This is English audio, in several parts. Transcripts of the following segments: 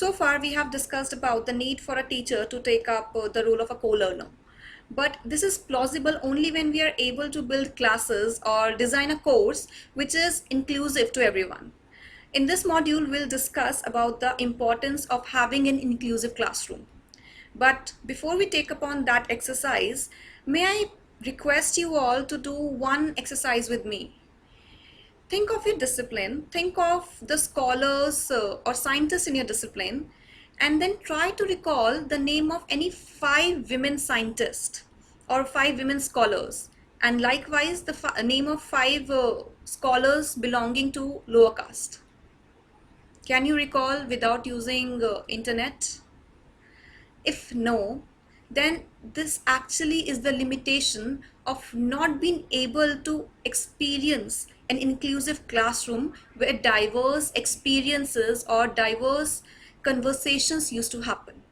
So far, we have discussed about the need for a teacher to take up the role of a co-learner. But this is plausible only when we are able to build classes or design a course which is inclusive to everyone. In this module, we'll discuss about the importance of having an inclusive classroom. But before we take upon that exercise, may I request you all to do one exercise with me? Think of your discipline, think of the scholars or scientists in your discipline, and then try to recall the name of any 5 women scientists or 5 women scholars, and likewise the name of 5 scholars belonging to lower caste. Can you recall without using internet? If no, then this actually is the limitation of not being able to experience an inclusive classroom where diverse experiences or diverse conversations used to happen.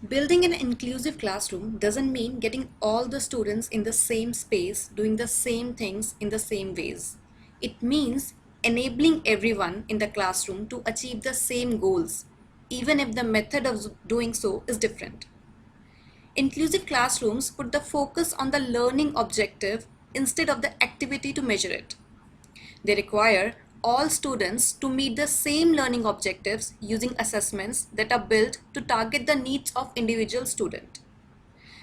Building an inclusive classroom doesn't mean getting all the students in the same space doing the same things in the same ways. It means enabling everyone in the classroom to achieve the same goals, even if the method of doing so is different. Inclusive classrooms put the focus on the learning objective instead of the activity to measure it. They require all students to meet the same learning objectives using assessments that are built to target the needs of individual student.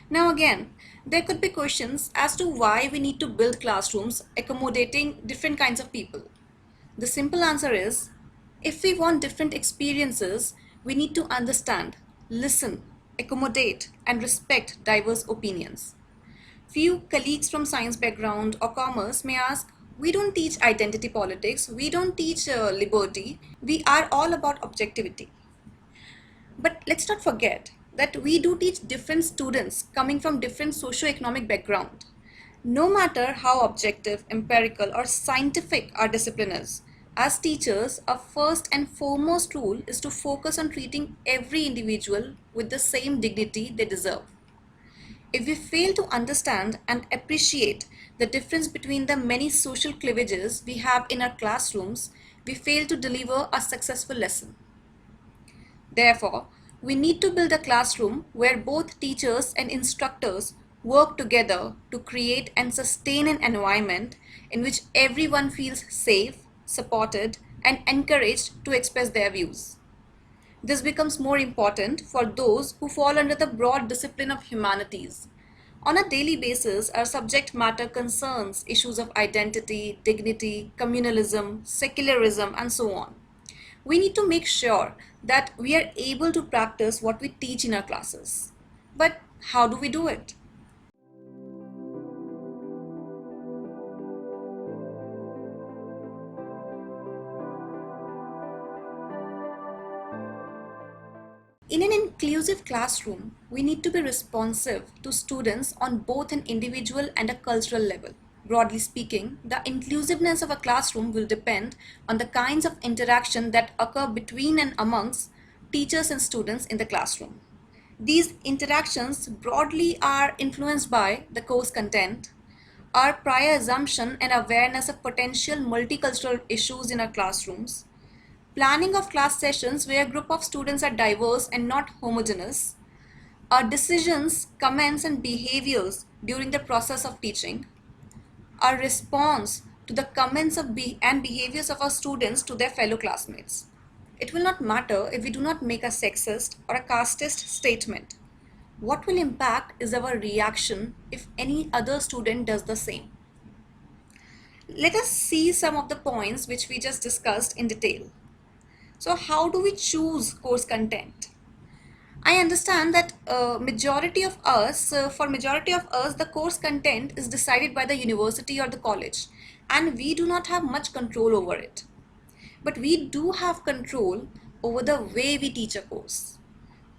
Now again, there could be questions as to why we need to build classrooms accommodating different kinds of people. The simple answer is, if we want different experiences, we need to understand, listen, accommodate, and respect diverse opinions. Few colleagues from science background or commerce may ask, we don't teach identity politics, we don't teach liberty, we are all about objectivity. But let's not forget that we do teach different students coming from different socio-economic background. No matter how objective, empirical, or scientific our discipline is, as teachers, our first and foremost rule is to focus on treating every individual with the same dignity they deserve. If we fail to understand and appreciate the difference between the many social cleavages we have in our classrooms, we fail to deliver a successful lesson. Therefore, we need to build a classroom where both teachers and instructors work together to create and sustain an environment in which everyone feels safe, supported, and encouraged to express their views. This becomes more important for those who fall under the broad discipline of humanities. On a daily basis, our subject matter concerns issues of identity, dignity, communalism, secularism, and so on. We need to make sure that we are able to practice what we teach in our classes. But how do we do it? In an inclusive classroom, we need to be responsive to students on both an individual and a cultural level. Broadly speaking, the inclusiveness of a classroom will depend on the kinds of interaction that occur between and amongst teachers and students in the classroom. These interactions broadly are influenced by the course content, our prior assumption and awareness of potential multicultural issues in our classrooms, planning of class sessions where a group of students are diverse and not homogeneous, our decisions, comments, and behaviors during the process of teaching, our response to the comments and behaviors of our students to their fellow classmates. It will not matter if we do not make a sexist or a casteist statement. What will impact is our reaction if any other student does the same. Let us see some of the points which we just discussed in detail. So how do we choose course content? I understand that for majority of us, the course content is decided by the university or the college, and we do not have much control over it. But we do have control over the way we teach a course.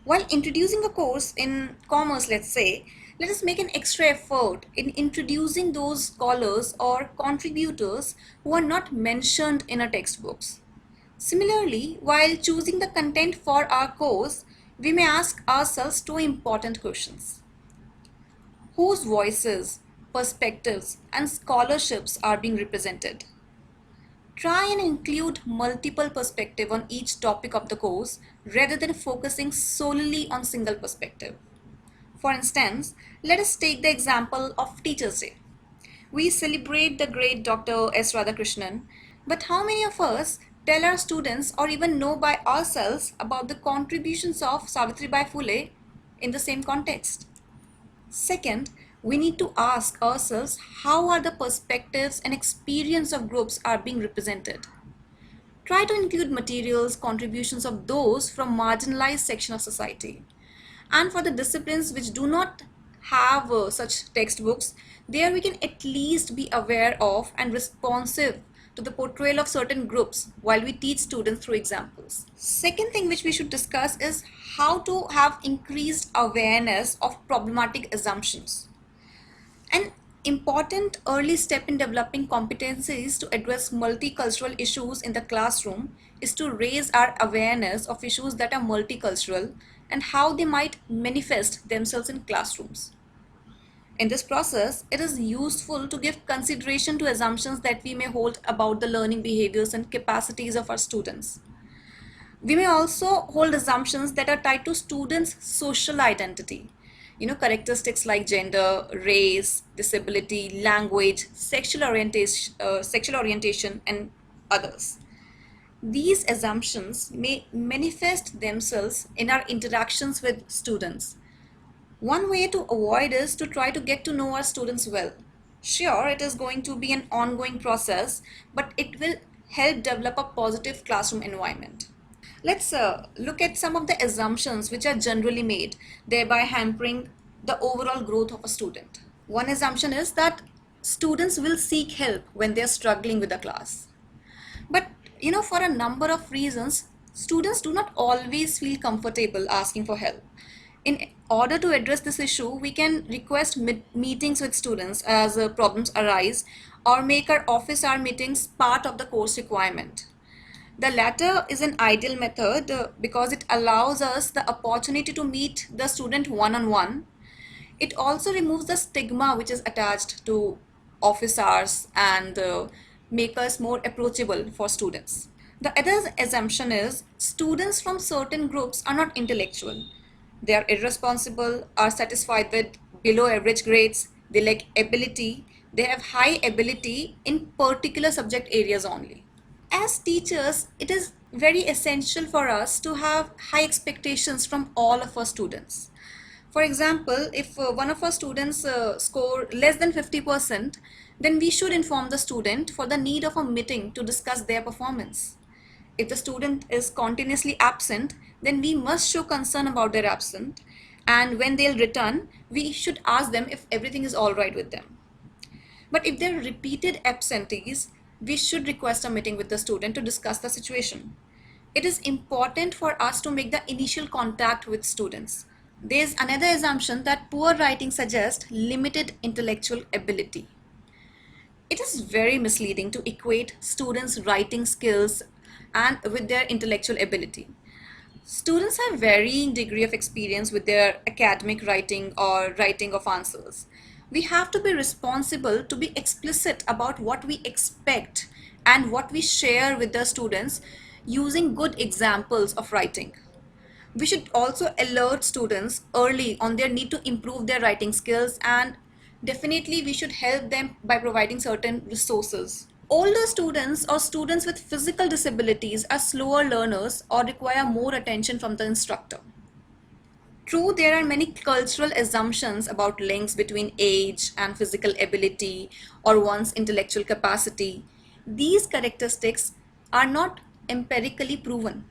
While introducing a course in commerce, let's say, let us make an extra effort in introducing those scholars or contributors who are not mentioned in our textbooks. Similarly, while choosing the content for our course, we may ask ourselves two important questions. Whose voices, perspectives, and scholarships are being represented? Try and include multiple perspectives on each topic of the course rather than focusing solely on single perspective. For instance, let us take the example of Teachers' Day. We celebrate the great Dr. S. Radhakrishnan, but how many of us tell our students or even know by ourselves about the contributions of Savitribai Phule in the same context? Second, we need to ask ourselves how are the perspectives and experience of groups are being represented. Try to include materials, contributions of those from marginalized section of society. And for the disciplines which do not have such textbooks, there we can at least be aware of and responsive to the portrayal of certain groups while we teach students through examples. Second thing which we should discuss is how to have increased awareness of problematic assumptions. An important early step in developing competencies to address multicultural issues in the classroom is to raise our awareness of issues that are multicultural and how they might manifest themselves in classrooms. In this process, it is useful to give consideration to assumptions that we may hold about the learning behaviors and capacities of our students. We may also hold assumptions that are tied to students' social identity. Characteristics like gender, race, disability, language, sexual orientation, and others. These assumptions may manifest themselves in our interactions with students. One way to avoid is to try to get to know our students well. Sure, it is going to be an ongoing process, but it will help develop a positive classroom environment. Let's look at some of the assumptions which are generally made, thereby hampering the overall growth of a student. One assumption is that students will seek help when they are struggling with the class. But for a number of reasons, students do not always feel comfortable asking for help. In order to address this issue, we can request meetings with students as problems arise, or make our office hour meetings part of the course requirement. The latter is an ideal method because it allows us the opportunity to meet the student one-on-one. It also removes the stigma which is attached to office hours and make us more approachable for students. The other assumption is students from certain groups are not intellectual. They are irresponsible, are satisfied with below average grades, they lack ability, they have high ability in particular subject areas only. As teachers, it is very essential for us to have high expectations from all of our students. For example, if one of our students score less than 50%, then we should inform the student for the need of a meeting to discuss their performance. If the student is continuously absent, then we must show concern about their absence, and when they'll return, we should ask them if everything is all right with them. But if they're repeated absentees, we should request a meeting with the student to discuss the situation. It is important for us to make the initial contact with students. There is another assumption that poor writing suggests limited intellectual ability. It is very misleading to equate students' writing skills and with their intellectual ability. Students have varying degree of experience with their academic writing or writing of answers. We have to be responsible to be explicit about what we expect and what we share with the students using good examples of writing. We should also alert students early on their need to improve their writing skills, and definitely we should help them by providing certain resources. Older students or students with physical disabilities are slower learners or require more attention from the instructor. True, there are many cultural assumptions about links between age and physical ability or one's intellectual capacity. These characteristics are not empirically proven.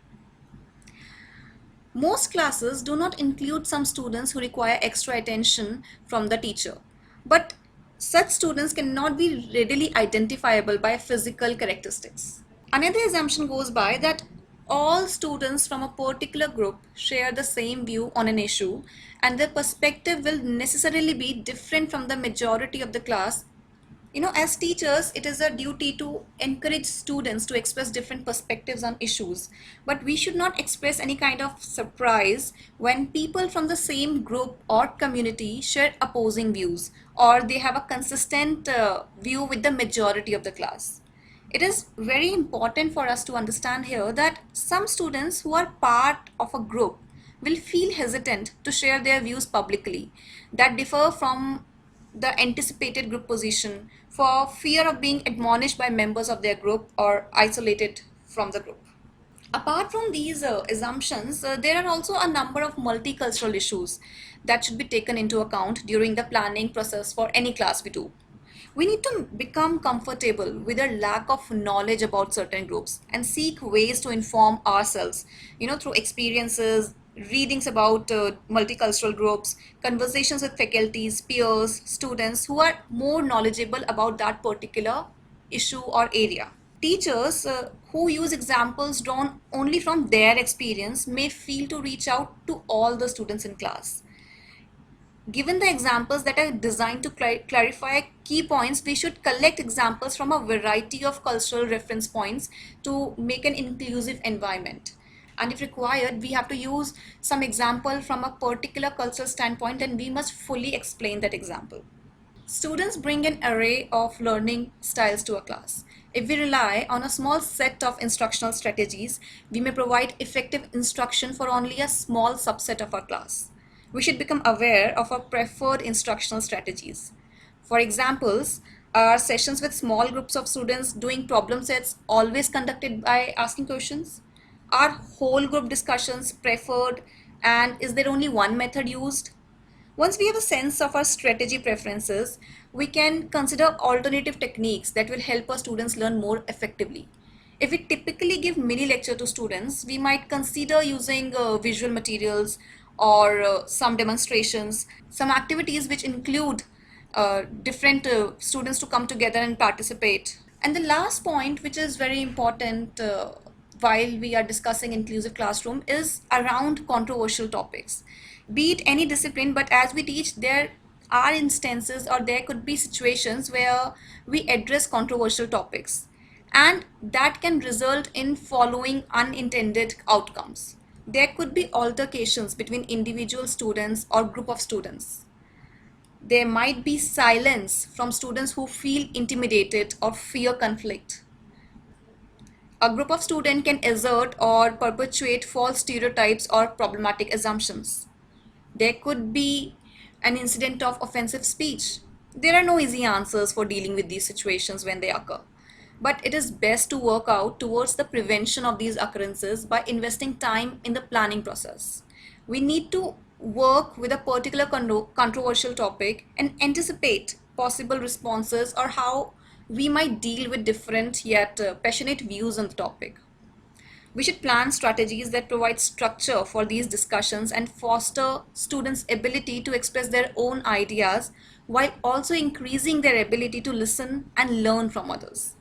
Most classes do not include some students who require extra attention from the teacher, but such students cannot be readily identifiable by physical characteristics. Another assumption goes by that all students from a particular group share the same view on an issue, and their perspective will necessarily be different from the majority of the class. As teachers, it is our duty to encourage students to express different perspectives on issues, but we should not express any kind of surprise when people from the same group or community share opposing views, or they have a consistent view with the majority of the class. It is very important for us to understand here that some students who are part of a group will feel hesitant to share their views publicly that differ from the anticipated group position for fear of being admonished by members of their group or isolated from the group. Apart from these assumptions, there are also a number of multicultural issues that should be taken into account during the planning process for any class we do. We need to become comfortable with a lack of knowledge about certain groups and seek ways to inform ourselves, through experiences, readings about multicultural groups, conversations with faculties, peers, students who are more knowledgeable about that particular issue or area. Teachers who use examples drawn only from their experience may fail to reach out to all the students in class. Given the examples that are designed to clarify key points, we should collect examples from a variety of cultural reference points to make an inclusive environment. And if required, we have to use some example from a particular cultural standpoint, and we must fully explain that example. Students bring an array of learning styles to a class. If we rely on a small set of instructional strategies, we may provide effective instruction for only a small subset of our class. We should become aware of our preferred instructional strategies. For examples, are sessions with small groups of students doing problem sets always conducted by asking questions? Are whole group discussions preferred, and is there only one method used? Once we have a sense of our strategy preferences, we can consider alternative techniques that will help our students learn more effectively. If we typically give mini lecture to students, we might consider using visual materials or some demonstrations, some activities which include different students to come together and participate. And the last point, which is very important while we are discussing inclusive classroom, is around controversial topics. Be it any discipline, but as we teach, there are instances or there could be situations where we address controversial topics, and that can result in following unintended outcomes. There could be altercations between individual students or group of students. There might be silence from students who feel intimidated or fear conflict. A group of students can assert or perpetuate false stereotypes or problematic assumptions. There could be an incident of offensive speech. There are no easy answers for dealing with these situations when they occur. But it is best to work out towards the prevention of these occurrences by investing time in the planning process. We need to work with a particular controversial topic and anticipate possible responses or how we might deal with different yet passionate views on the topic. We should plan strategies that provide structure for these discussions and foster students' ability to express their own ideas while also increasing their ability to listen and learn from others.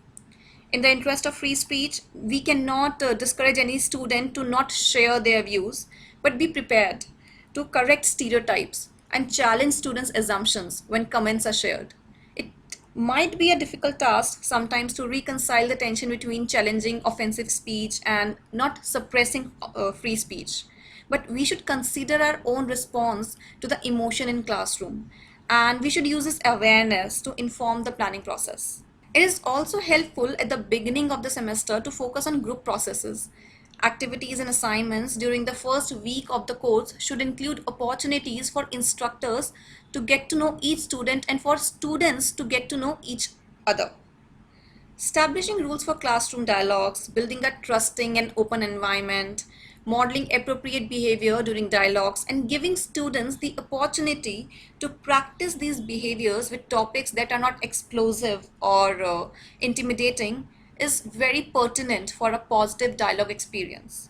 In the interest of free speech, we cannot discourage any student to not share their views, but be prepared to correct stereotypes and challenge students' assumptions when comments are shared. It might be a difficult task sometimes to reconcile the tension between challenging offensive speech and not suppressing free speech. But we should consider our own response to the emotion in classroom, and we should use this awareness to inform the planning process. It is also helpful at the beginning of the semester to focus on group processes. Activities and assignments during the first week of the course should include opportunities for instructors to get to know each student and for students to get to know each other. Establishing rules for classroom dialogues, building a trusting and open environment, modeling appropriate behavior during dialogues, and giving students the opportunity to practice these behaviors with topics that are not explosive or intimidating is very pertinent for a positive dialogue experience.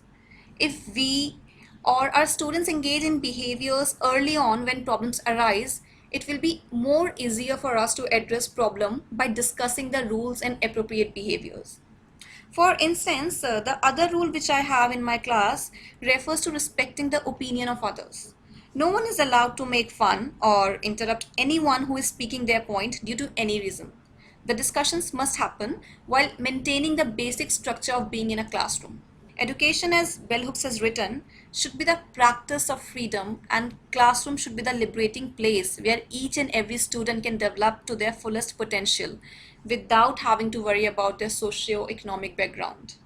If we or our students engage in behaviors early on when problems arise, it will be more easier for us to address problem by discussing the rules and appropriate behaviors. For instance, the other rule which I have in my class refers to respecting the opinion of others. No one is allowed to make fun or interrupt anyone who is speaking their point due to any reason. The discussions must happen while maintaining the basic structure of being in a classroom. Education, as Bell Hooks has written, should be the practice of freedom, and classroom should be the liberating place where each and every student can develop to their fullest potential without having to worry about their socio-economic background.